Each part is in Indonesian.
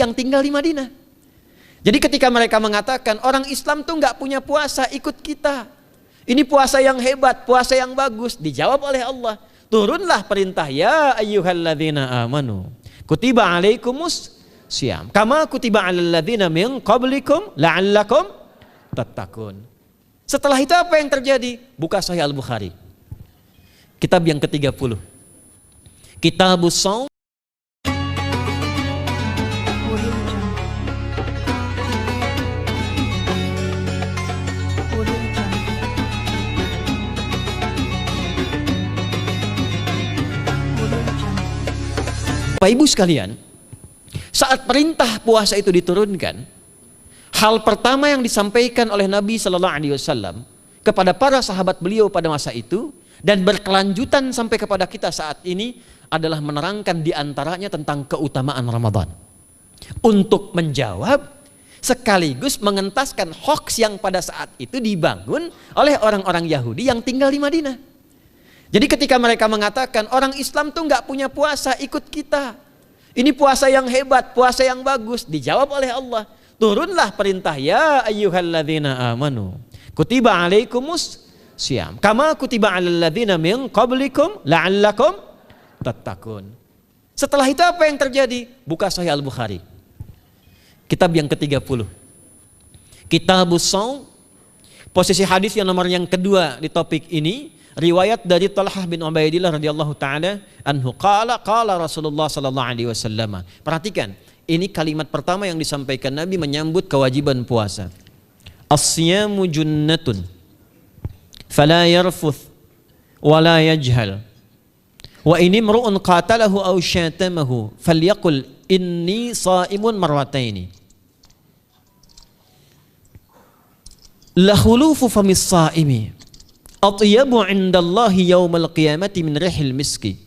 yang tinggal di Madinah. Jadi ketika mereka mengatakan orang Islam tuh nggak punya puasa, ikut kita. Ini puasa yang hebat, puasa yang bagus. Dijawab oleh Allah, turunlah perintah, ya ayyuhalladzina amanu kutiba alaikumus syiyam kama kutiba alal ladzina min qablikum la'allakum tattaqun. Setelah itu apa yang terjadi? Buka Sahih Al-Bukhari. Kitab yang ke-30. Kitabus Shaum. Bapak Ibu sekalian, saat perintah puasa itu diturunkan, hal pertama yang disampaikan oleh Nabi Sallallahu Alaihi Wasallam kepada para sahabat beliau pada masa itu dan berkelanjutan sampai kepada kita saat ini adalah menerangkan diantaranya tentang keutamaan Ramadan. Untuk menjawab sekaligus mengentaskan hoaks yang pada saat itu dibangun oleh orang-orang Yahudi yang tinggal di Madinah. Jadi ketika mereka mengatakan orang Islam tuh nggak punya puasa, ikut kita. Ini puasa yang hebat, puasa yang bagus. Dijawab oleh Allah, turunlah perintah, ya ayyuhalladzina amanu kutiba alaikumus syiyam kama kutiba alal ladzina min qablikum la'allakum tattaqun. Setelah itu apa yang terjadi? Buka Sahih Al-Bukhari. Kitab yang ke-30. Kitabus Shaum. Posisi hadis yang nomor yang kedua di topik ini, riwayat dari Talhah bin Ubaidillah radhiyallahu taala anhu qala Rasulullah sallallahu alaihi wasallam. Perhatikan, ini kalimat pertama yang disampaikan Nabi menyambut kewajiban puasa. As-siyamu junnatun fala yarfuth wala yajhal wa in imru'un qatalahu aw syatamahu falyaqul inni sha'imun marwataini. La khulufu famis sha'imi atyabu indallahi yawmal qiyamati min rihil miski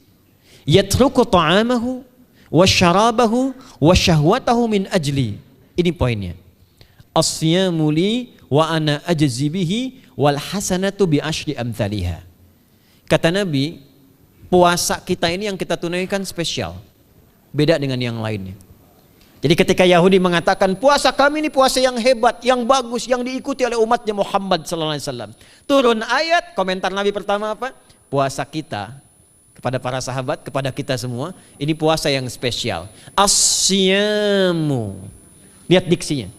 yatruku ta'amahu wa syarabahu wa syahwatahu min ajli. Ini poinnya. As-siyamu li wa ana ajzi bihi wal hasanatu bi asyri amthaliha. Kata Nabi, puasa kita ini yang kita tunaikan spesial, beda dengan yang lainnya. Jadi ketika Yahudi mengatakan puasa kami ini puasa yang hebat, yang bagus, yang diikuti oleh umatnya Muhammad sallallahu alaihi wasallam. Turun ayat, komentar Nabi pertama apa? Puasa kita kepada para sahabat, kepada kita semua, ini puasa yang spesial. As-siyamu. Lihat diksinya.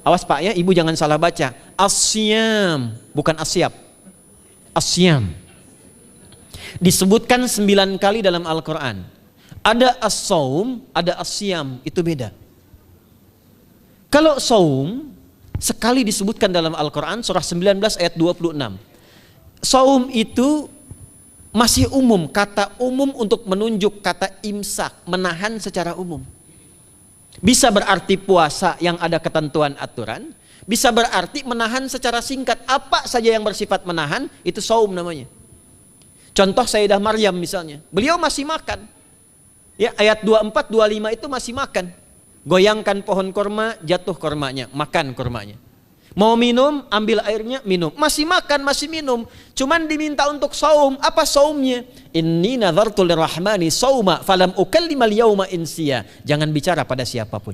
Awas Pak ya, Ibu jangan salah baca. As-siyam, bukan asyab. As-siyam. Disebutkan 9 kali dalam Al-Quran. Ada as-saum, ada as-siyam, itu beda. Kalau saum sekali disebutkan dalam Al-Quran surah 19 ayat 26. Saum itu masih umum, kata umum untuk menunjuk kata imsak, menahan secara umum. Bisa berarti puasa yang ada ketentuan aturan, bisa berarti menahan secara singkat. Apa saja yang bersifat menahan itu saum namanya. Contoh Sayyidah Maryam misalnya, beliau masih makan. Ya, ayat 24, 25 itu masih makan. Goyangkan pohon korma, jatuh kormanya, makan kormanya. Mau minum, ambil airnya, minum. Masih makan, masih minum. Cuman diminta untuk saum. Apa saumnya? Inni nadhartu lirrahmani sauma falam ukallimal yauma insiya. Jangan bicara pada siapapun.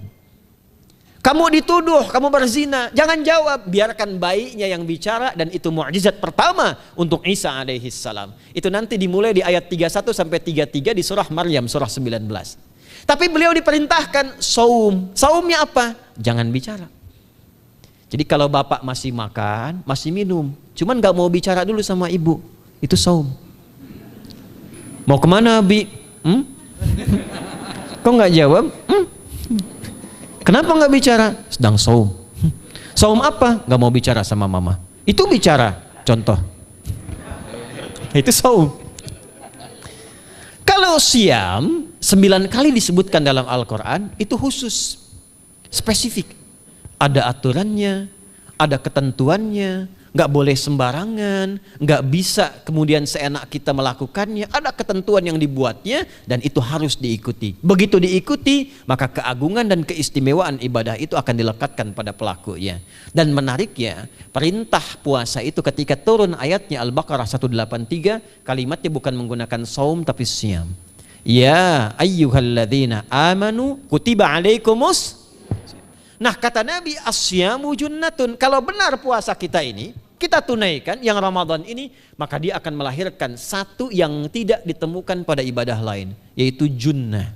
Kamu dituduh, kamu berzina, jangan jawab, biarkan bayinya yang bicara, dan itu mukjizat pertama untuk Isa alaihi salam. Itu nanti dimulai di ayat 31 sampai 33 di surah Maryam surah 19. Tapi beliau diperintahkan saum. Saumnya apa? Jangan bicara. Jadi kalau bapak masih makan, masih minum, cuman gak mau bicara dulu sama ibu, itu saum. Mau kemana Bi? Kok gak jawab? Kenapa nggak bicara? Sedang saum. Saum apa? Nggak mau bicara sama mama. Itu bicara. Contoh. Itu saum. Kalau siam 9 kali disebutkan dalam Al-Quran, itu khusus, spesifik. Ada aturannya, ada ketentuannya, nggak boleh sembarangan, nggak bisa kemudian seenak kita melakukannya. Ada ketentuan yang dibuatnya dan itu harus diikuti. Begitu diikuti, maka keagungan dan keistimewaan ibadah itu akan dilekatkan pada pelakunya. Dan menariknya, perintah puasa itu ketika turun ayatnya Al-Baqarah 183, kalimatnya bukan menggunakan saum tapi siam. Ya ayyuhalladzina amanu kutiba alaikumus. Nah kata Nabi, asyamu junnatun. Kalau benar puasa kita ini kita tunaikan yang Ramadan ini, maka dia akan melahirkan satu yang tidak ditemukan pada ibadah lain, yaitu junnah.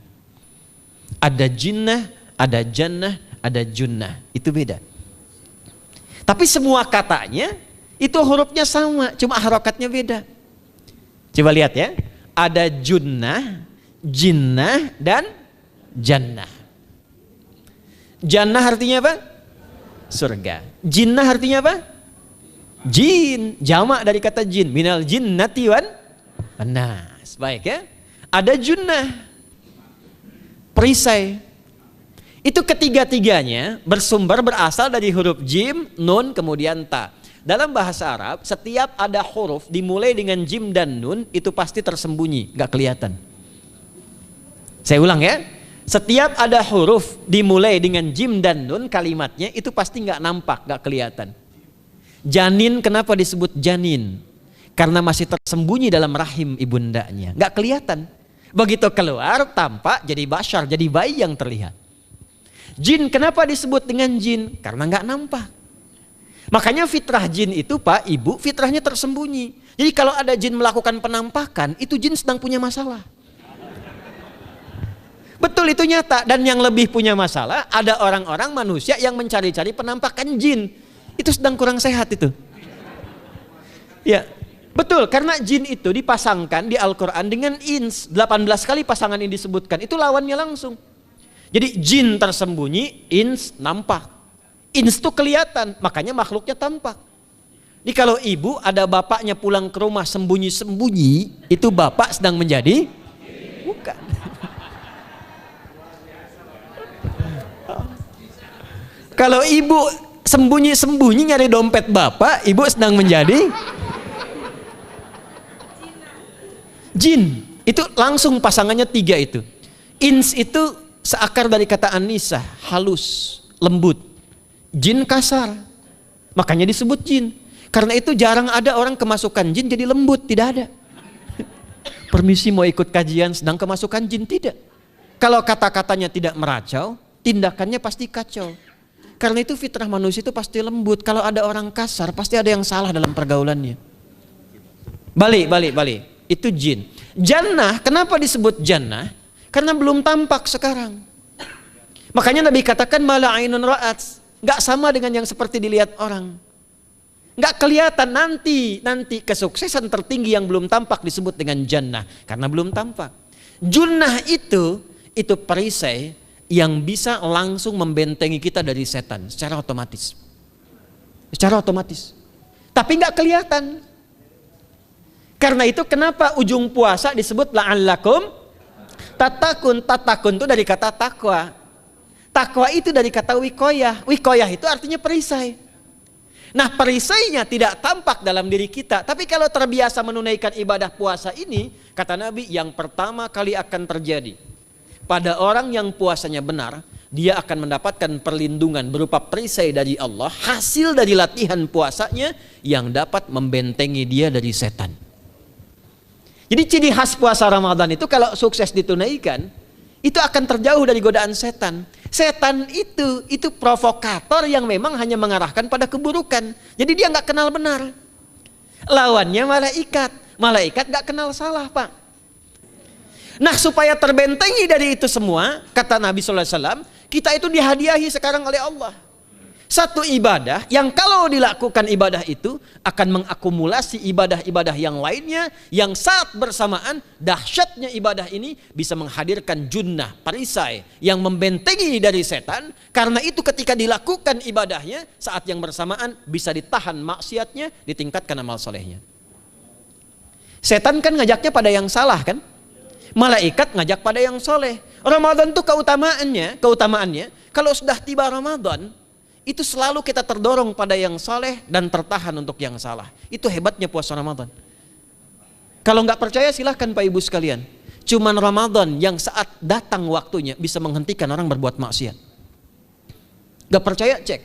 Ada jinnah, ada jannah, ada junnah. Itu beda. Tapi semua katanya itu hurufnya sama, cuma harokatnya beda. Coba lihat ya. Ada junnah, jinnah, dan jannah. Jannah artinya apa? Surga. Jinnah artinya apa? Jin. Jamak dari kata jin. Minal jinnati wan nas. Baik ya. Ada junnah, perisai. Itu ketiga-tiganya bersumber berasal dari huruf jim, nun, kemudian ta. Dalam bahasa Arab, setiap ada huruf dimulai dengan jim dan nun, itu pasti tersembunyi, gak kelihatan. Saya ulang ya. Setiap ada huruf dimulai dengan jim dan nun, kalimatnya itu pasti gak nampak, gak kelihatan. Janin, kenapa disebut janin? Karena masih tersembunyi dalam rahim ibundanya, gak kelihatan. Begitu keluar, tampak jadi bashar, jadi bayi yang terlihat. Jin, kenapa disebut dengan jin? Karena gak nampak. Makanya fitrah jin itu Pak, Ibu, fitrahnya tersembunyi. Jadi kalau ada jin melakukan penampakan, itu jin sedang punya masalah. Betul, itu nyata. Dan yang lebih punya masalah, ada orang-orang manusia yang mencari-cari penampakan jin. Itu sedang kurang sehat itu. Ya, betul, karena jin itu dipasangkan di Al-Quran dengan ins. 18 kali pasangan ini disebutkan, itu lawannya langsung. Jadi jin tersembunyi, ins nampak. Ins itu kelihatan, makanya makhluknya tampak. Jadi kalau ibu ada bapaknya pulang ke rumah sembunyi-sembunyi, itu bapak sedang menjadi bukan. Kalau ibu sembunyi-sembunyi nyari dompet bapak, ibu sedang menjadi jin. Itu langsung pasangannya 3 itu. Ins itu seakar dari kata anisah, halus, lembut. Jin kasar, makanya disebut jin. Karena itu jarang ada orang kemasukan jin jadi lembut, tidak ada. Permisi mau ikut kajian sedang kemasukan jin, tidak. Kalau kata-katanya tidak meracau, tindakannya pasti kacau. Karena itu fitrah manusia itu pasti lembut. Kalau ada orang kasar, pasti ada yang salah dalam pergaulannya. Balik. Itu jin. Jannah, kenapa disebut jannah? Karena belum tampak sekarang. Makanya Nabi katakan mala ainun ra'at. Gak sama dengan yang seperti dilihat orang. Gak kelihatan, nanti kesuksesan tertinggi yang belum tampak disebut dengan jannah. Karena belum tampak. Junnah itu perisai yang bisa langsung membentengi kita dari setan secara otomatis. Tapi gak kelihatan. Karena itu kenapa ujung puasa disebut la'allakum tatakun. Tatakun itu dari kata takwa. Takwa itu dari kata wikoyah. Wikoyah itu artinya perisai. Nah, perisainya tidak tampak dalam diri kita. Tapi kalau terbiasa menunaikan ibadah puasa ini, kata Nabi, yang pertama kali akan terjadi pada orang yang puasanya benar, dia akan mendapatkan perlindungan berupa perisai dari Allah, hasil dari latihan puasanya yang dapat membentengi dia dari setan. Jadi ciri khas puasa Ramadan itu kalau sukses ditunaikan, itu akan terjauh dari godaan setan. Setan itu provokator yang memang hanya mengarahkan pada keburukan. Jadi dia nggak kenal benar. Lawannya malaikat. Malaikat nggak kenal salah, Pak. Nah, supaya terbentengi dari itu semua, kata Nabi SAW, kita itu dihadiahi sekarang oleh Allah. Satu ibadah yang kalau dilakukan ibadah itu akan mengakumulasi ibadah-ibadah yang lainnya, yang saat bersamaan dahsyatnya ibadah ini bisa menghadirkan junnah, perisai yang membentengi dari setan. Karena itu ketika dilakukan ibadahnya, saat yang bersamaan bisa ditahan maksiatnya, ditingkatkan amal solehnya. Setan kan ngajaknya pada yang salah kan? Malaikat ngajak pada yang soleh. Ramadan itu keutamaannya kalau sudah tiba Ramadan, itu selalu kita terdorong pada yang saleh dan tertahan untuk yang salah. Itu hebatnya puasa Ramadan. Kalau nggak percaya silahkan Pak Ibu sekalian. Cuman Ramadan yang saat datang waktunya bisa menghentikan orang berbuat maksiat. Nggak percaya cek.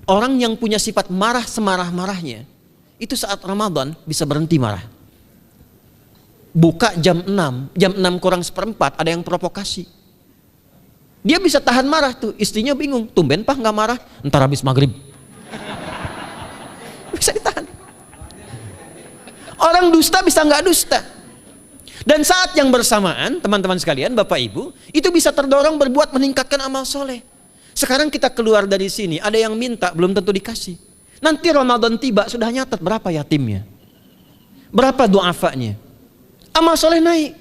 Orang yang punya sifat marah semarah-marahnya, itu saat Ramadan bisa berhenti marah. buka jam 6 kurang seperempat ada yang provokasi. Dia bisa tahan marah tuh, istrinya bingung, tumben Pak nggak marah, ntar habis maghrib. Bisa ditahan. Orang dusta bisa nggak dusta. Dan saat yang bersamaan, teman-teman sekalian, Bapak Ibu, itu bisa terdorong berbuat meningkatkan amal soleh. Sekarang kita keluar dari sini, ada yang minta, belum tentu dikasih. Nanti Ramadan tiba, sudah nyatet berapa yatimnya, berapa du'afanya. Amal soleh naik.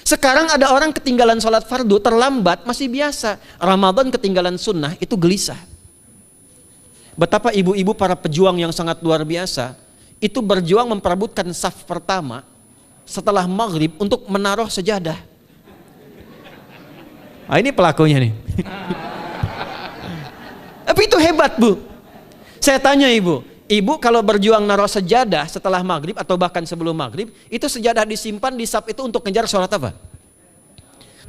Sekarang ada orang ketinggalan sholat fardu, terlambat, masih biasa. Ramadan ketinggalan sunnah, itu gelisah. Betapa ibu-ibu para pejuang yang sangat luar biasa, itu berjuang memperebutkan saf pertama setelah maghrib untuk menaruh sejadah. Nah, ini pelakunya nih. Tapi itu hebat, Bu. Saya tanya ibu kalau berjuang naruh sejadah setelah maghrib atau bahkan sebelum maghrib, itu sejadah disimpan di saf itu untuk ngejar sholat apa?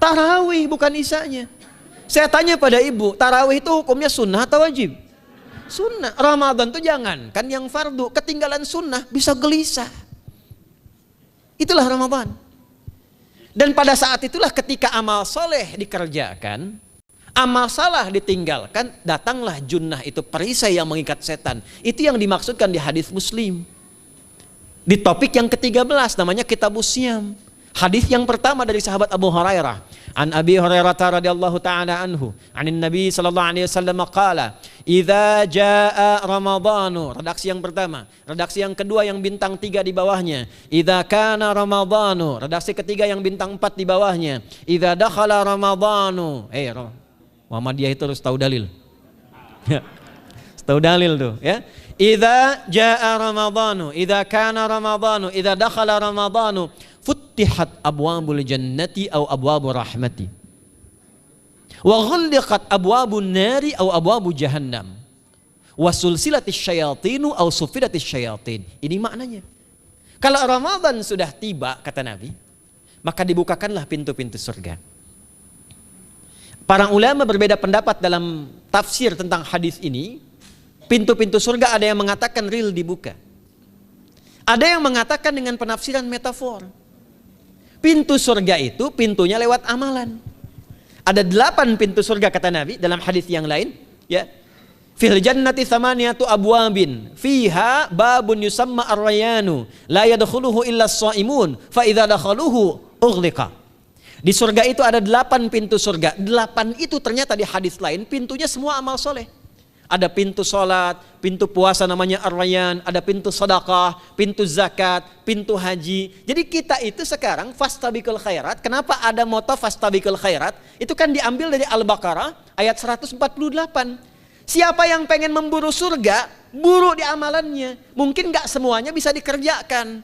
Tarawih, bukan isanya. Saya tanya pada ibu, tarawih itu hukumnya sunnah atau wajib? Sunnah. Ramadan tuh jangan, kan yang fardu, ketinggalan sunnah bisa gelisah. Itulah Ramadan. Dan pada saat itulah ketika amal soleh dikerjakan, amal salah ditinggalkan, datanglah junnah, itu perisai yang mengikat setan. Itu yang dimaksudkan di hadis Muslim. Di topik yang ke-13 namanya Kitabus Syam. Hadis yang pertama dari sahabat Abu Hurairah. An Abi Hurairah radhiyallahu ta'ala anhu, anin Nabi sallallahu alaihi wasallam qala, "Idza jaa Ramadhanu." Redaksi yang pertama. Redaksi yang kedua yang bintang 3 di bawahnya. "Idza kana Ramadhanu." Redaksi ketiga yang bintang 4 di bawahnya. "Idza dakhala Ramadhanu." Muhammadiyah itu harus tahu dalil. Tahu dalil tuh, ya. Idza jaa Ramadhanu, idza kana Ramadhanu, idza dakhala Ramadhanu, futtihat abwabul jannati aw abwabur rahmati. Wa ghulliqat abwabun nari aw abwabu jahannam. Wa sulsilatis syayatinu aw sufidatis syayatin. Ini maknanya. Kalau Ramadan sudah tiba, kata Nabi, maka dibukakanlah pintu-pintu surga. Para ulama berbeda pendapat dalam tafsir tentang hadis ini. Pintu-pintu surga ada yang mengatakan real dibuka. Ada yang mengatakan dengan penafsiran metafor. Pintu surga itu pintunya lewat amalan. Ada 8 pintu surga kata Nabi dalam hadis yang lain, ya. Fil jannati thamaniyatu abwabin fiha babun yusamma ar-rayanu la yadkhuluhu illa as-shaimun fa idza dakhaluhu ughliqa. Di surga itu ada 8 pintu surga. 8 itu ternyata di hadis lain pintunya semua amal soleh. Ada pintu sholat, pintu puasa namanya ar-rayyan, ada pintu sedekah, pintu zakat, pintu haji. Jadi kita itu sekarang fastabiqul khairat. Kenapa ada moto fastabiqul khairat? Itu kan diambil dari Al-Baqarah ayat 148. Siapa yang pengen memburu surga, buru di amalannya. Mungkin gak semuanya bisa dikerjakan.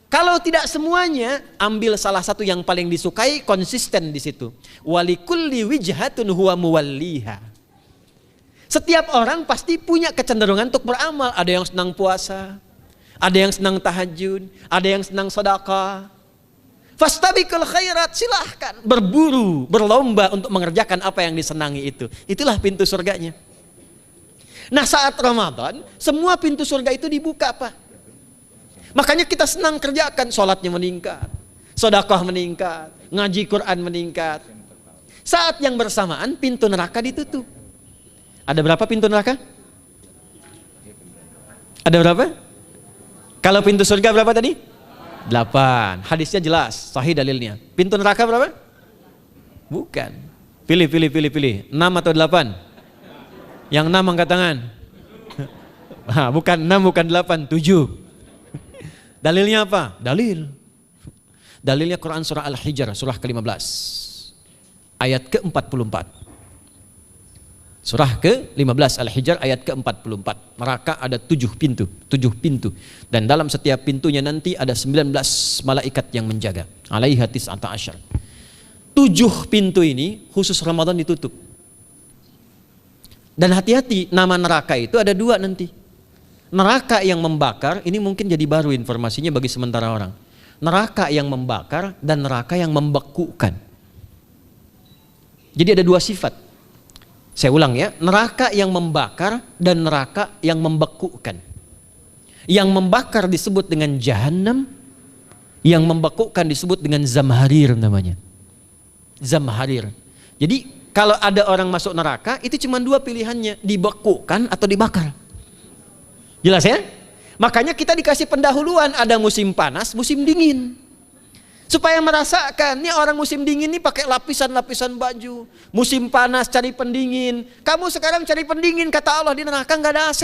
Kalau tidak semuanya, ambil salah satu yang paling disukai, konsisten di situ. Walikulli wijhatun huwa muwalliha. Setiap orang pasti punya kecenderungan untuk beramal. Ada yang senang puasa, ada yang senang tahajud, ada yang senang sedekah. Fastabiqul khairat, silahkan berburu, berlomba untuk mengerjakan apa yang disenangi itu. Itulah pintu surganya. Nah, saat Ramadan, semua pintu surga itu dibuka, Pak. Makanya kita senang kerjakan, sholatnya meningkat, sedekah meningkat, ngaji Quran meningkat. Saat yang bersamaan pintu neraka ditutup. Ada berapa pintu neraka? Ada berapa? Kalau pintu surga berapa tadi? 8. Hadisnya jelas, sahih dalilnya. Pintu neraka berapa? Bukan. Pilih. 6 atau 8? Yang 6 angkat tangan. Bukan 6, bukan 8, 7. Dalilnya apa? Dalilnya Quran surah Al-Hijr, surah ke-15. Ayat ke-44. Surah ke-15 Al-Hijr ayat ke-44. Neraka ada 7 pintu. Dan dalam setiap pintunya nanti ada 19 malaikat yang menjaga. Alaiha tis'ata asyar. 7 pintu ini khusus Ramadan ditutup. Dan hati-hati, nama neraka itu ada 2 nanti. Neraka yang membakar, ini mungkin jadi baru informasinya bagi sementara orang. Neraka yang membakar dan neraka yang membekukan. Jadi ada 2 sifat. Saya ulang ya, neraka yang membakar dan neraka yang membekukan. Yang membakar disebut dengan Jahannam, Yang membekukan disebut dengan zamharir namanya. Zamharir. Jadi kalau ada orang masuk neraka itu cuma dua pilihannya, dibekukan atau dibakar. Jelas ya? Makanya kita dikasih pendahuluan, ada musim panas, musim dingin. Supaya merasakan, nih orang musim dingin nih pakai lapisan-lapisan baju. Musim panas cari pendingin. Kamu sekarang cari pendingin, kata Allah, di neraka nggak ada AC.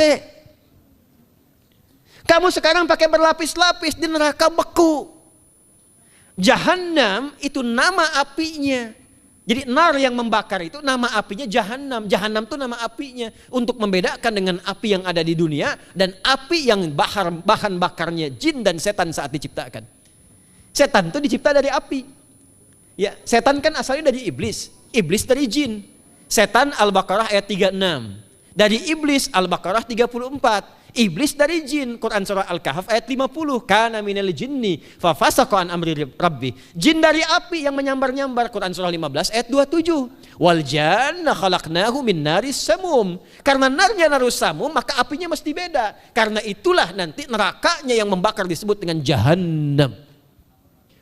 Kamu sekarang pakai berlapis-lapis, di neraka beku. Jahannam itu nama apinya. Jadi nar yang membakar itu nama apinya Jahannam. Jahannam itu nama apinya untuk membedakan dengan api yang ada di dunia dan api yang bahan bakarnya jin dan setan saat diciptakan. Setan itu dicipta dari api. Ya, setan kan asalnya dari iblis, iblis dari jin. Setan Al-Baqarah ayat 36. Dari iblis Al-Baqarah 34. Iblis dari jin, Quran surah Al-Kahf ayat 50. Kana minal jinni fa fasaqa an amri rabbi. Jin dari api yang menyambar-nyambar, Quran surah 15 ayat 27. Wal janna khalaqnahu min naris samum. Karena narnya narus samum, maka apinya mesti beda. Karena itulah nanti nerakanya yang membakar disebut dengan Jahannam.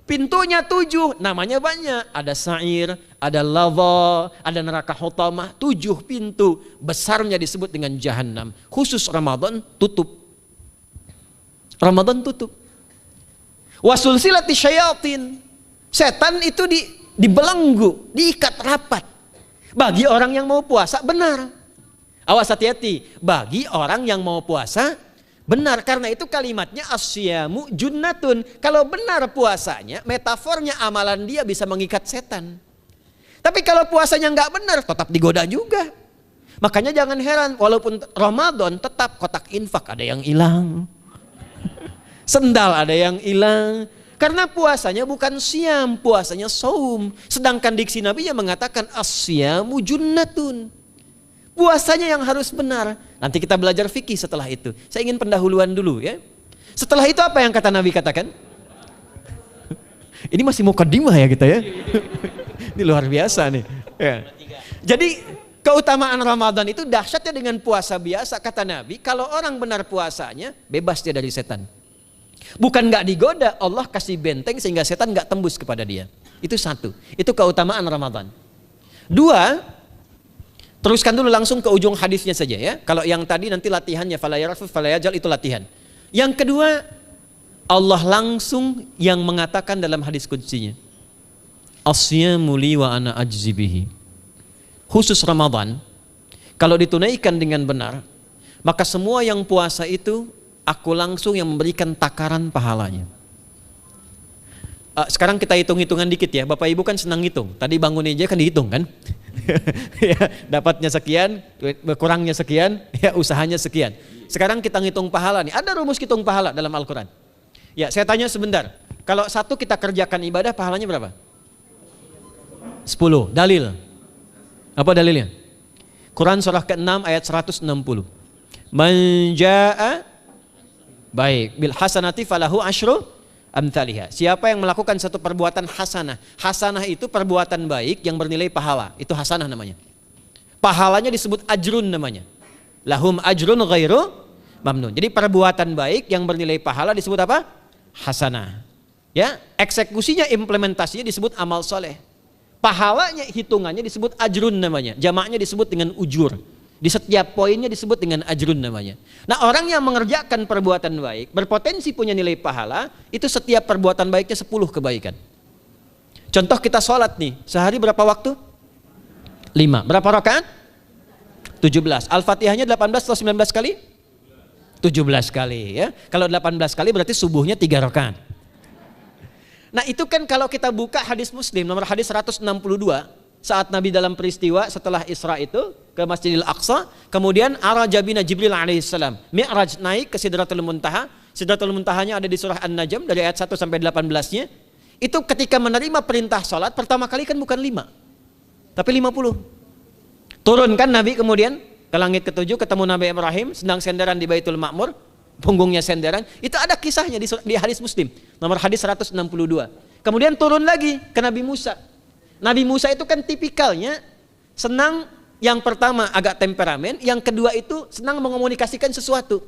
Pintunya 7, namanya banyak. Ada sa'ir, ada lava, ada neraka hutamah. 7 pintu, besarnya disebut dengan Jahannam. Khusus Ramadan tutup. Ramadan tutup. Wasulsilati syayatin. Setan itu dibelenggu, diikat rapat. Bagi orang yang mau puasa benar. Awas hati-hati, bagi orang yang mau puasa benar, karena itu kalimatnya asyamu junnatun. Kalau benar puasanya, metafornya amalan dia bisa mengikat setan. Tapi kalau puasanya nggak benar, tetap digoda juga. Makanya jangan heran, walaupun Ramadan tetap kotak infak ada yang hilang. Sendal ada yang hilang. Karena puasanya bukan siam, puasanya saum. Sedangkan diksi Nabi yang mengatakan asyamu junnatun. Puasanya yang harus benar. Nanti kita belajar fikih setelah itu. Saya ingin pendahuluan dulu ya. Setelah itu apa yang kata Nabi katakan? Ini masih mukadimah ya kita ya. Ini luar biasa nih. Ya. Jadi keutamaan Ramadan itu dahsyatnya dengan puasa biasa. Kata Nabi, kalau orang benar puasanya, bebas dia dari setan. Bukan nggak digoda, Allah kasih benteng sehingga setan nggak tembus kepada dia. Itu satu. Itu keutamaan Ramadan. 2, teruskan dulu langsung ke ujung hadisnya saja ya. Kalau yang tadi nanti latihannya fala yarfus fala yajal, itu latihan. Yang kedua, Allah langsung yang mengatakan dalam hadis qudsinya, asyamu li wa ana ajzi bihi. Khusus Ramadan, kalau ditunaikan dengan benar, maka semua yang puasa itu aku langsung yang memberikan takaran pahalanya. Sekarang kita hitung-hitungan dikit ya. Bapak Ibu kan senang hitung. Tadi bangun aja kan dihitung kan? Ya, dapatnya sekian, berkurangnya sekian, ya usahanya sekian. Sekarang kita ngitung pahala nih. Ada rumus hitung pahala dalam Al-Quran. Ya, saya tanya sebentar. Kalau satu kita kerjakan ibadah, pahalanya berapa? 10. Dalil. Apa dalilnya? Quran surah ke-6 ayat 160. Man jaa baik bil hasanati falahu asyru amthaliha. Siapa yang melakukan satu perbuatan hasanah. Hasanah itu perbuatan baik yang bernilai pahala. Itu hasanah namanya. Pahalanya disebut ajrun namanya. Lahum ajrun ghairu mamnun. Jadi perbuatan baik yang bernilai pahala disebut apa? Hasanah. Ya, eksekusinya, implementasinya disebut amal soleh. Pahalanya, hitungannya disebut ajrun namanya. Jamaknya disebut dengan ujur. Di setiap poinnya disebut dengan ajrun namanya. Nah, orang yang mengerjakan perbuatan baik berpotensi punya nilai pahala, itu setiap perbuatan baiknya 10 kebaikan. Contoh kita sholat nih, sehari berapa waktu? 5. Berapa rakaat? 17. Al-Fatihahnya 18 atau 19 kali? 17 kali ya. Kalau 18 kali berarti subuhnya 3 rakaat. Nah, itu kan kalau kita buka hadis Muslim nomor hadis 162, saat Nabi dalam peristiwa setelah Isra itu ke Masjidil Aqsa, kemudian araja bina Jibril alaihissalam, Mi'raj, naik ke Sidratul Muntaha. Sidratul Muntahanya ada di surah An-Najm dari ayat 1 sampai 18-nya. Itu ketika menerima perintah salat pertama kali kan bukan 5, tapi 50. Turunkan Nabi kemudian ke langit ke-7, ketemu Nabi Ibrahim sedang senderan di Baitul Ma'mur, punggungnya senderan. Itu ada kisahnya di hadis Muslim nomor hadis 162. Kemudian turun lagi ke Nabi Musa. Nabi Musa itu kan tipikalnya senang, yang pertama agak temperamen, yang kedua itu senang mengomunikasikan sesuatu.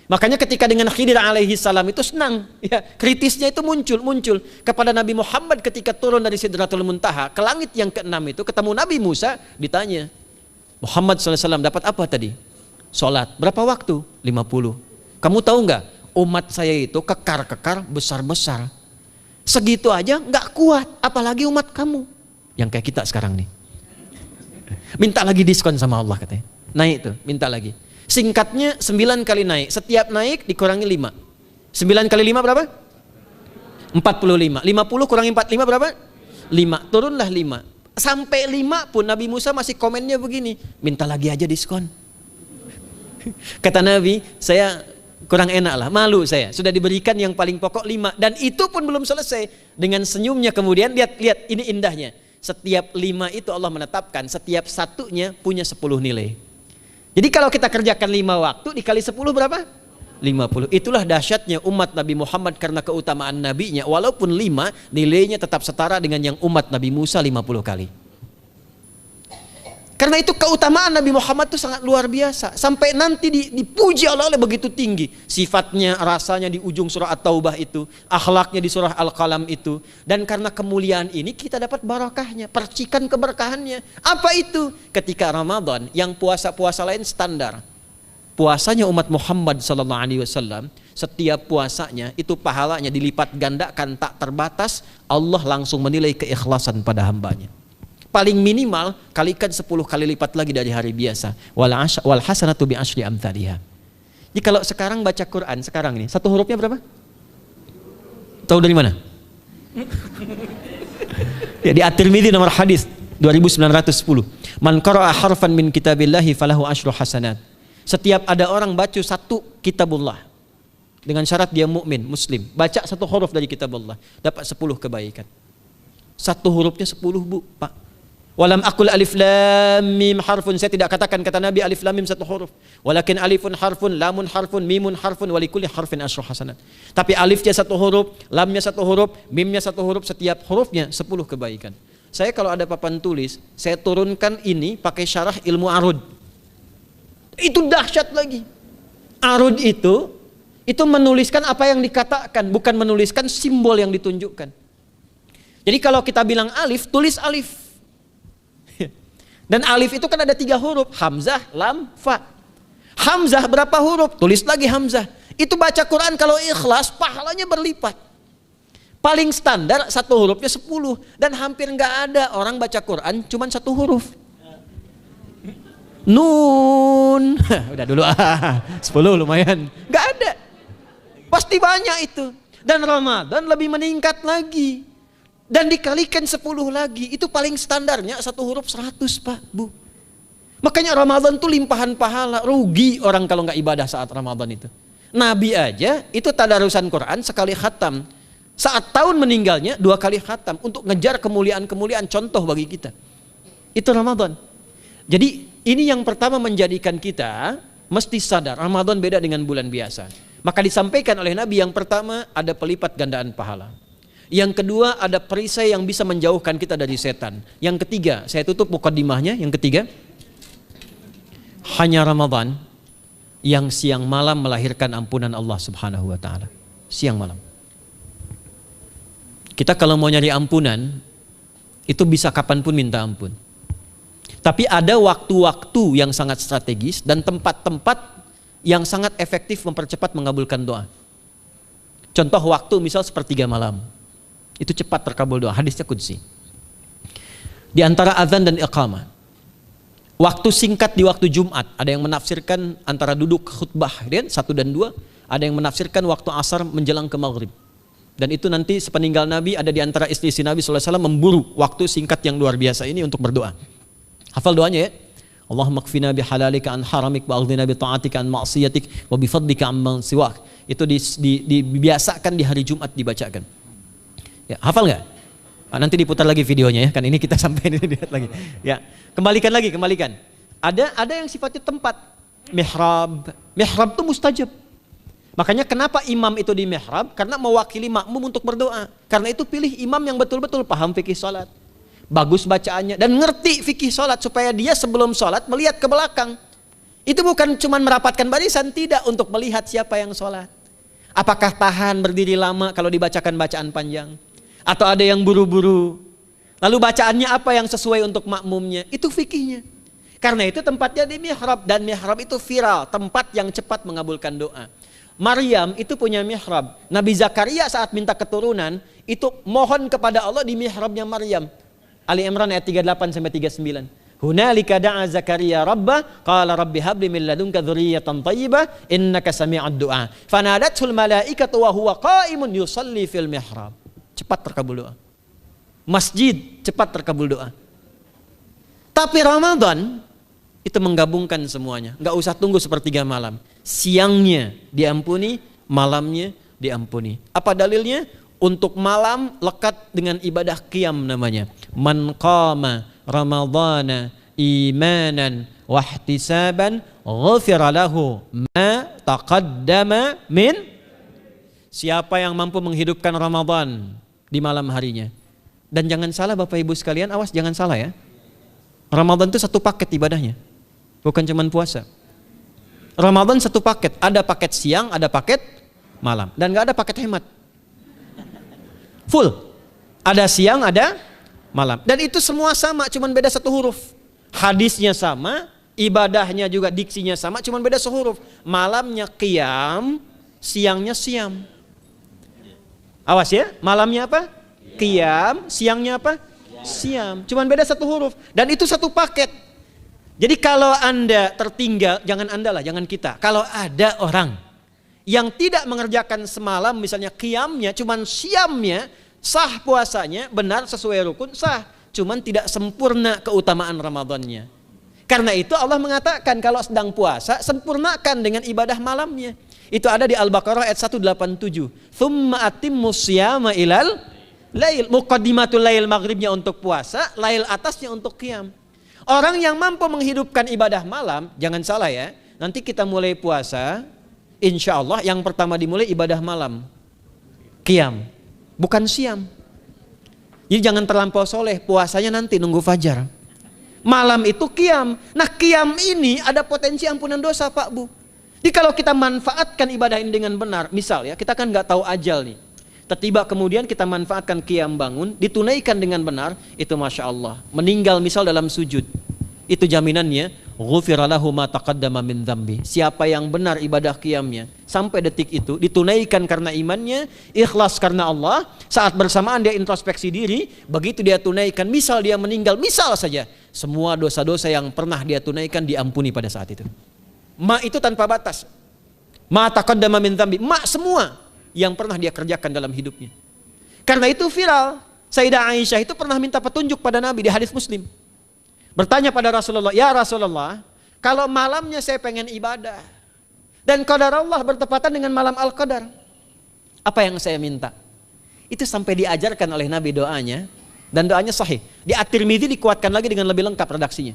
Makanya ketika dengan Khidir alaihi salam itu senang, ya, kritisnya itu muncul kepada Nabi Muhammad ketika turun dari Sidratul Muntaha ke langit yang ke-6 itu ketemu Nabi Musa, ditanya, Muhammad SAW dapat apa tadi? Sholat. Berapa waktu? 50. Kamu tahu nggak? Umat saya itu kekar-kekar besar-besar. Segitu aja nggak kuat, apalagi umat kamu. Yang kayak kita sekarang nih. Minta lagi diskon sama Allah katanya. Naik tuh, minta lagi. Singkatnya 9 kali naik. Setiap naik dikurangi 5. 9 kali 5 berapa? 45. 50 kurangi 45 berapa? 5. Turunlah 5. Sampai 5 pun Nabi Musa masih komennya begini. Minta lagi aja diskon. Kata Nabi, saya kurang enak lah, malu saya. Sudah diberikan yang paling pokok 5. Dan itu pun belum selesai. Dengan senyumnya kemudian, lihat ini indahnya. Setiap 5 itu Allah menetapkan, setiap satunya punya 10 nilai. Jadi kalau kita kerjakan 5 waktu dikali 10 berapa? 50. Itulah dahsyatnya umat Nabi Muhammad karena keutamaan nabinya. Walaupun 5 nilainya tetap setara dengan yang umat Nabi Musa 50 kali. Karena itu keutamaan Nabi Muhammad itu sangat luar biasa. Sampai nanti dipuji Allah oleh begitu tinggi. Sifatnya, rasanya di ujung surah At-Taubah itu. Akhlaknya di surah Al-Qalam itu. Dan karena kemuliaan ini kita dapat barakahnya. Percikan keberkahannya. Apa itu? Ketika Ramadan yang puasa-puasa lain standar. Puasanya umat Muhammad SAW, setiap puasanya itu pahalanya dilipat gandakan tak terbatas. Allah langsung menilai keikhlasan pada hambanya. Paling minimal kalikan 10 kali lipat lagi dari hari biasa. Wal hasanatu bi asyri amthaliha. Jadi kalau sekarang baca Quran sekarang ini, satu hurufnya berapa? Tahu dari mana? Ya, di At-Tirmidzi nomor hadis 2910. Man qara'a harfan min kitabillahi falahu asyru hasanat. Setiap ada orang baca satu kitabullah dengan syarat dia mukmin, muslim, baca satu huruf dari kitabullah, dapat 10 kebaikan. Satu hurufnya 10, Bu, Pak. Walam aqul alif lam mim harfun, saya tidak katakan kata Nabi alif lam mim satu huruf. Walakin alifun harfun, lamun harfun, mimun harfun, wa likulli harfin asyru hasanat. Tapi alifnya satu huruf, lamnya satu huruf, mimnya satu huruf, setiap hurufnya 10 kebaikan. Saya kalau ada papan tulis, saya turunkan ini pakai syarah ilmu arud. Itu dahsyat lagi. Arud itu menuliskan apa yang dikatakan, bukan menuliskan simbol yang ditunjukkan. Jadi kalau kita bilang alif, tulis alif. Dan alif itu kan ada 3 huruf, hamzah, lam, fa. Hamzah berapa huruf? Tulis lagi hamzah. Itu baca Quran kalau ikhlas, pahalanya berlipat. Paling standar satu hurufnya 10. Dan hampir nggak ada orang baca Quran cuman 1 huruf. Nun. Udah dulu 10 lumayan. Nggak ada. Pasti banyak itu. Dan Ramadan lebih meningkat lagi. Dan dikalikan 10 lagi, itu paling standarnya 1 huruf 100, Pak, Bu. Makanya Ramadan itu limpahan pahala. Rugi orang kalau nggak ibadah saat Ramadan itu. Nabi aja itu tadarusan Quran sekali khatam. Saat tahun meninggalnya 2 kali khatam untuk ngejar kemuliaan-kemuliaan, contoh bagi kita. Itu Ramadan. Jadi ini yang pertama menjadikan kita mesti sadar Ramadan beda dengan bulan biasa. Maka disampaikan oleh Nabi yang pertama ada pelipat gandaan pahala. Yang kedua ada perisai yang bisa menjauhkan kita dari setan. Yang ketiga, saya tutup mukadimahnya. Yang ketiga, hanya Ramadan yang siang malam melahirkan ampunan Allah Subhanahu wa taala. Siang malam. Kita kalau mau nyari ampunan itu bisa kapanpun minta ampun. Tapi ada waktu-waktu yang sangat strategis dan tempat-tempat yang sangat efektif mempercepat mengabulkan doa. Contoh waktu misal sepertiga malam. Itu cepat terkabul doa, hadisnya qudsi. Di antara azan dan iqamah. Waktu singkat di waktu Jumat, ada yang menafsirkan antara duduk khutbah 1 dan 2, ada yang menafsirkan waktu asar menjelang ke maghrib. Dan itu nanti sepeninggal Nabi ada di antara istri-istri Nabi SAW memburu waktu singkat yang luar biasa ini untuk berdoa. Hafal doanya ya. Allahumma kfina bihalalika an haramik wa aghdina bi ta'atika an ma'siyatik wa bi fadlika amman siwak. Itu dibiasakan di hari Jumat dibacakan. Ya, hafal nggak? Nanti diputar lagi videonya ya, kan ini kita sampai ini lihat lagi. Ya, kembalikan. Ada yang sifatnya tempat. Mihrab itu mustajab. Makanya kenapa imam itu di mihrab? Karena mewakili makmum untuk berdoa. Karena itu pilih imam yang betul-betul paham fikih salat, bagus bacaannya dan ngerti fikih salat supaya dia sebelum salat melihat ke belakang. Itu bukan cuma merapatkan barisan, tidak, untuk melihat siapa yang sholat. Apakah tahan berdiri lama kalau dibacakan bacaan panjang? Atau ada yang buru-buru? Lalu bacaannya apa yang sesuai untuk makmumnya? Itu fikihnya. Karena itu tempatnya di mihrab, dan mihrab itu viral, tempat yang cepat mengabulkan doa. Maryam itu punya mihrab. Nabi Zakaria saat minta keturunan, itu mohon kepada Allah di mihrabnya Maryam. Ali Imran ayat 38 sampai 39. Hunalika da'a Zakaria rabbah qala rabbi habli min ladunka dzurriyyatan thayyibah innaka sami'ud du'a. Fanadatul malaikatu wa huwa qa'imun yusalli fil mihrab. Cepat terkabul doa. Masjid cepat terkabul doa. Tapi Ramadan itu menggabungkan semuanya. Enggak usah tunggu sepertiga malam. Siangnya diampuni, malamnya diampuni. Apa dalilnya? Untuk malam lekat dengan ibadah qiyam namanya. Man qama Ramadhana imanan wahtisaban ghufira lahu ma taqaddama min. Siapa yang mampu menghidupkan Ramadan di malam harinya. Dan jangan salah Bapak Ibu sekalian, awas jangan salah ya. Ramadan itu satu paket ibadahnya. Bukan cuma puasa. Ramadan satu paket, ada paket siang, ada paket malam, dan gak ada paket hemat. Full. Ada siang, ada malam. Dan itu semua sama, cuman beda satu huruf. Hadisnya sama, ibadahnya juga diksinya sama, cuman beda sehuruf. Malamnya qiyam, siangnya siam. Awas ya, malamnya apa? Qiyam, siangnya apa? Siam. Cuman beda satu huruf. Dan itu satu paket. Jadi kalau Anda tertinggal, jangan Anda lah, jangan kita. Kalau ada orang yang tidak mengerjakan semalam, misalnya qiyamnya, cuman siamnya, sah puasanya, benar sesuai rukun, sah. Cuman tidak sempurna keutamaan Ramadannya. Karena itu Allah mengatakan kalau sedang puasa, sempurnakan dengan ibadah malamnya. Itu ada di Al-Baqarah ayat 187. Thumma atimmus siyama ilal lail. Muqaddimatul lail, maghribnya untuk puasa, lail atasnya untuk qiyam. Orang yang mampu menghidupkan ibadah malam, jangan salah ya, nanti kita mulai puasa, insya Allah yang pertama dimulai ibadah malam. Qiyam. Bukan siam. Jadi jangan terlampau soleh, puasanya nanti nunggu fajar. Malam itu qiyam. Nah qiyam ini ada potensi ampunan dosa Pak Bu. Jadi kalau kita manfaatkan ibadah ini dengan benar, misal ya kita kan nggak tahu ajal nih. Tiba kemudian kita manfaatkan qiyam bangun, ditunaikan dengan benar, itu Masya Allah. Meninggal misal dalam sujud, itu jaminannya ghufira lahu ma taqaddama min dzambi. Siapa yang benar ibadah qiyamnya sampai detik itu ditunaikan karena imannya, ikhlas karena Allah, saat bersamaan dia introspeksi diri, begitu dia tunaikan, misal dia meninggal, misal saja, semua dosa-dosa yang pernah dia tunaikan diampuni pada saat itu. Ma itu tanpa batas. Ma taqaddama min dzambi, ma semua yang pernah dia kerjakan dalam hidupnya. Karena itu viral. Sayyidah Aisyah itu pernah minta petunjuk pada Nabi di hadis Muslim. Bertanya pada Rasulullah, ya Rasulullah, kalau malamnya saya pengen ibadah dan qadar Allah bertepatan dengan malam Al-Qadar, apa yang saya minta? Itu sampai diajarkan oleh Nabi doanya, dan doanya sahih. Di At-Tirmidzi dikuatkan lagi dengan lebih lengkap redaksinya.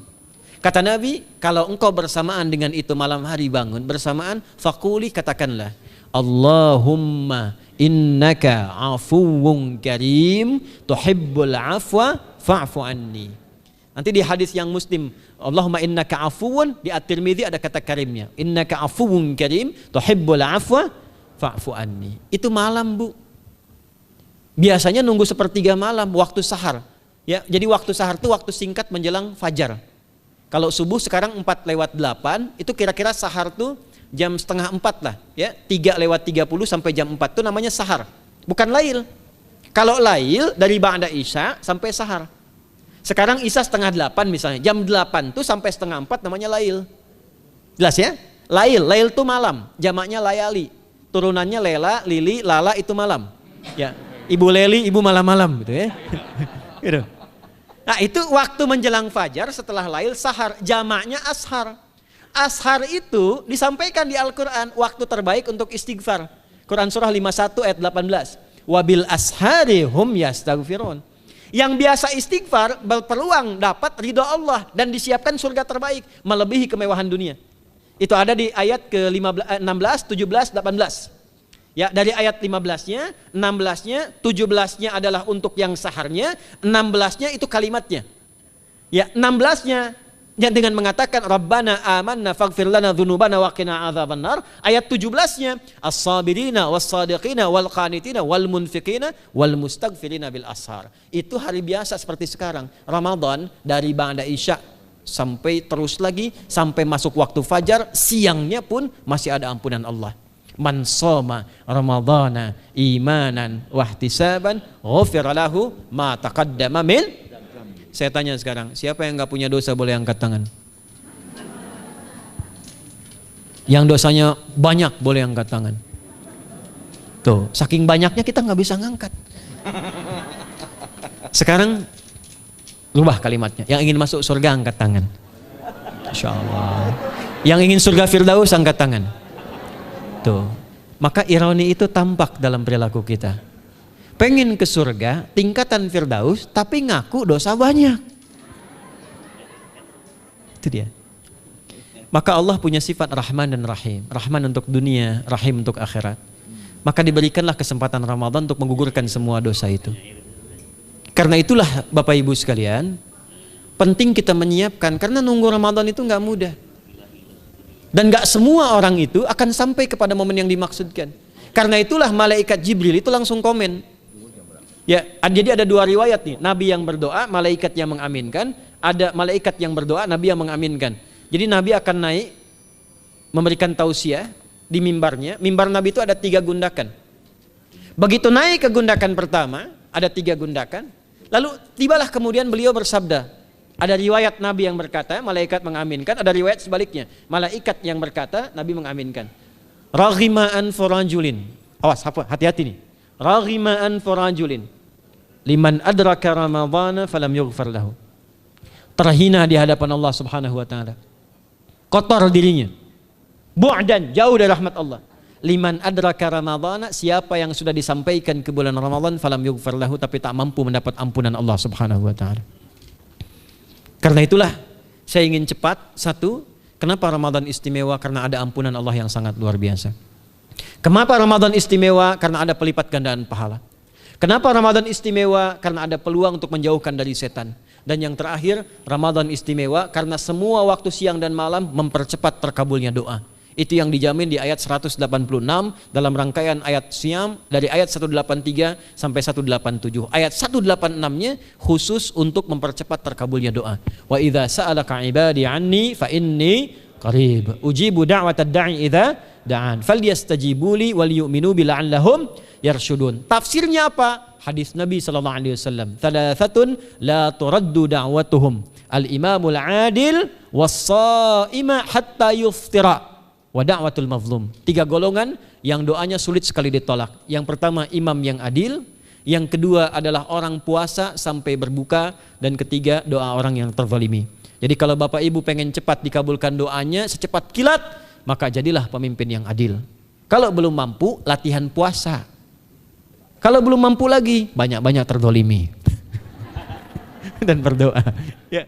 Kata Nabi, kalau engkau bersamaan dengan itu malam hari bangun, bersamaan, faquli, katakanlah, Allahumma innaka afuwun karim tuhibbul afwa fa'fu anni. Nanti di hadis yang Muslim, Allahumma innaka afuwun, di At-Tirmidzi ada kata karimnya. Innaka afuwun karim tuhibbul afwa fa'fu anni. Itu malam Bu. Biasanya nunggu sepertiga malam, waktu sahar. Ya, jadi waktu sahar itu waktu singkat menjelang fajar. Kalau subuh sekarang 4:08, itu kira-kira sahar tuh jam setengah 4 lah, ya, 3:30 sampai jam 4 itu namanya sahar, bukan lail. Kalau lail dari ba'da isya sampai sahar. Sekarang isya setengah 8 misalnya, jam 8 tuh sampai setengah 4 namanya lail. Jelas ya? Lail tuh malam, jamaknya layali. Turunannya lela, lili, lala itu malam. Ya, ibu leli, ibu malam-malam gitu ya. Gitu. Nah, itu waktu menjelang fajar setelah lail sahar, jamaknya ashar. Ashar itu disampaikan di Al-Quran, waktu terbaik untuk istighfar. Quran surah 51 ayat 18. Wabil ashari hum yastaghfirun. Yang biasa istighfar berpeluang dapat ridho Allah dan disiapkan surga terbaik, melebihi kemewahan dunia. Itu ada di ayat ke-16, 17, 18. Ya, dari ayat 15-nya, 16-nya, 17-nya adalah untuk yang saharnya, 16-nya itu kalimatnya. Ya, 16-nya dengan mengatakan Rabbana amanna faghfir lana dzunubana wa qina adzabannar. Ayat 17-nya as-sabirina was-sadiqina wal qanitina wal munfiqina wal mustaghfirina bil ashar. Itu hari biasa seperti sekarang. Ramadan dari ba'da isya sampai terus lagi sampai masuk waktu fajar, siangnya pun masih ada ampunan Allah. Man shoma ramadhana imanan wahtisaban ghufira lahu ma taqaddama min. Saya tanya sekarang, siapa yang nggak punya dosa boleh angkat tangan? Yang dosanya banyak boleh angkat tangan. Tuh, saking banyaknya kita nggak bisa ngangkat. Sekarang rubah kalimatnya. Yang ingin masuk surga angkat tangan. Insya Allah. Yang ingin surga Firdaus angkat tangan. Tuh, maka ironi itu tampak dalam perilaku kita. Pengen ke surga, tingkatan Firdaus, tapi ngaku dosa banyak. Itu dia. Maka Allah punya sifat Rahman dan Rahim. Rahman untuk dunia, Rahim untuk akhirat. Maka diberikanlah kesempatan Ramadan untuk menggugurkan semua dosa itu. Karena itulah Bapak Ibu sekalian, penting kita menyiapkan, karena nunggu Ramadan itu nggak mudah. Dan nggak semua orang itu akan sampai kepada momen yang dimaksudkan. Karena itulah malaikat Jibril itu langsung komen. Ya, jadi ada dua riwayat nih, Nabi yang berdoa, malaikat yang mengaminkan, ada malaikat yang berdoa, Nabi yang mengaminkan. Jadi Nabi akan naik memberikan tausiah di mimbarnya. Mimbar Nabi itu ada 3 gundakan. Begitu naik ke gundakan pertama, ada 3 gundakan. Lalu tibalah kemudian beliau bersabda. Ada riwayat Nabi yang berkata, malaikat mengaminkan, ada riwayat sebaliknya. Malaikat yang berkata, Nabi mengaminkan. Raghima'an forajulin. Awas, hati-hati nih. Raghima'an forajulin. Liman adraka ramadhana falam yughfar lahu. Terhina di hadapan Allah Subhanahu wa taala. Kotor dirinya. Bu'dan, jauh dari rahmat Allah. Liman adraka ramadhana, siapa yang sudah disampaikan ke bulan Ramadan falam yughfar lahu, tapi tak mampu mendapat ampunan Allah Subhanahu wa taala. Karena itulah saya ingin cepat. Satu, kenapa Ramadan istimewa? Karena ada ampunan Allah yang sangat luar biasa. Kenapa Ramadan istimewa? Karena ada pelipat gandaan pahala. Kenapa Ramadan istimewa? Karena ada peluang untuk menjauhkan dari setan. Dan yang terakhir, Ramadan istimewa karena semua waktu siang dan malam mempercepat terkabulnya doa. Itu yang dijamin di ayat 186 dalam rangkaian ayat Siyam dari ayat 183 sampai 187. Ayat 186-nya khusus untuk mempercepat terkabulnya doa. Wa idza sa'alaka 'ibadi 'anni fa inni qarib ujibu da'watad da'i idza da'an falyastajibuli wal yu'minu bi la'allahum yarsyudun. Tafsirnya apa? Hadis Nabi sallallahu alaihi wasallam. Thalathatun la turaddu da'watuhum al-imamul 'adil was-sha'ima hatta yuftira wa da'watul mazlum. 3 golongan yang doanya sulit sekali ditolak. Yang pertama imam yang adil, yang kedua adalah orang puasa sampai berbuka, dan ketiga doa orang yang terzalimi. Jadi kalau Bapak Ibu pengen cepat dikabulkan doanya secepat kilat, maka jadilah pemimpin yang adil. Kalau belum mampu, latihan puasa. Kalau belum mampu lagi, banyak-banyak terzalimi dan berdoa. Ya.